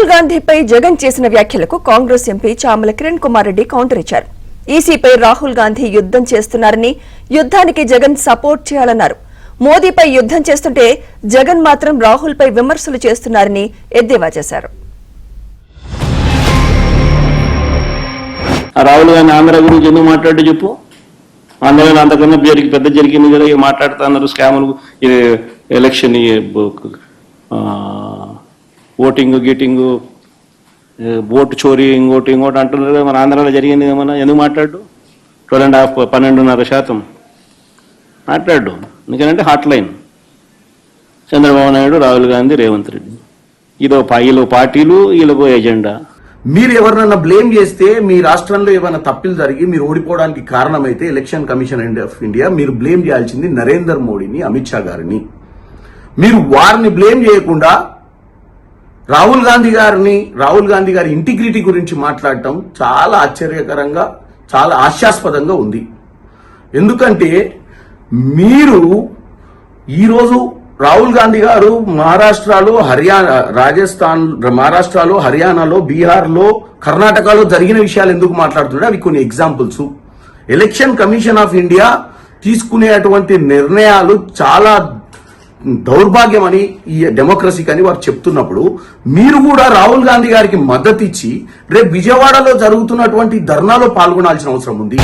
రాహుల్ గాంధీపై జగన్ చేసిన వ్యాఖ్యలకు Congress MP Chamala Kiran Kumar Reddy counter ఇచ్చారు. ఈసీపై రాహుల్ గాంధీ యుద్ధం చేస్తున్నారని, యుద్ధానికి జగన్ సపోర్ట్ చేయాలన్నారు. మోదీపై యుద్ధం చేస్తుంటే జగన్ మాత్రం రాహుల్ పై విమర్శలు చేస్తున్నారని ఎద్దేవా చేశారు. రాహుల్ గాంధీ ఆంధ్ర గురించి ఎందుకు మాట్లాడు చెప్పు. ఆంధ్రలో అంతకన్నా పెద్ద జరిగింది కదా, మాట్లాడుతున్నారు స్కాములు, ఎలక్షన్, ఓటింగ్ గీటింగ్, ఓటు చోరీ, ఇంకోటి అంటున్నారు కదా. మన ఆంధ్రాలో జరిగింది ఏమన్నా ఎందుకు మాట్లాడు? 12.5% మాట్లాడు. ఎందుకంటే హాట్ లైన్ చంద్రబాబు నాయుడు, రాహుల్ గాంధీ, రేవంత్ రెడ్డి, వీళ్ళ పార్టీలు, వీళ్ళకు ఎజెండా. మీరు ఎవరినన్నా బ్లేమ్ చేస్తే, మీ రాష్ట్రంలో ఏమైనా తప్పులు జరిగి మీరు ఓడిపోవడానికి కారణమైతే ఎలక్షన్ కమిషన్ ఆఫ్ ఇండియా మీరు బ్లేమ్ చేయాల్సింది నరేంద్ర మోడీని, అమిత్ షా గారిని. మీరు వారిని బ్లేమ్ చేయకుండా రాహుల్ గాంధీ గారి ఇంటిగ్రిటీ గురించి మాట్లాడటం చాలా ఆశ్చర్యకరంగా, చాలా హాస్యాస్పదంగా ఉంది. ఎందుకంటే మీరు ఈరోజు రాహుల్ గాంధీ గారు మహారాష్ట్రలో, హర్యానాలో, బీహార్లో, కర్ణాటకలో జరిగిన విషయాలు ఎందుకు మాట్లాడుతున్నాడు? అవి కొన్ని examples. Election commission of India తీసుకునేటువంటి నిర్ణయాలు చాలా దౌర్భాగ్యమని, ఈ డెమోక్రసీకి అని వారు చెప్తున్నప్పుడు మీరు కూడా రాహుల్ గాంధీ గారికి మద్దతు ఇచ్చి రేపు విజయవాడలో జరుగుతున్నటువంటి ధర్నాలో పాల్గొనాల్సిన అవసరం ఉంది.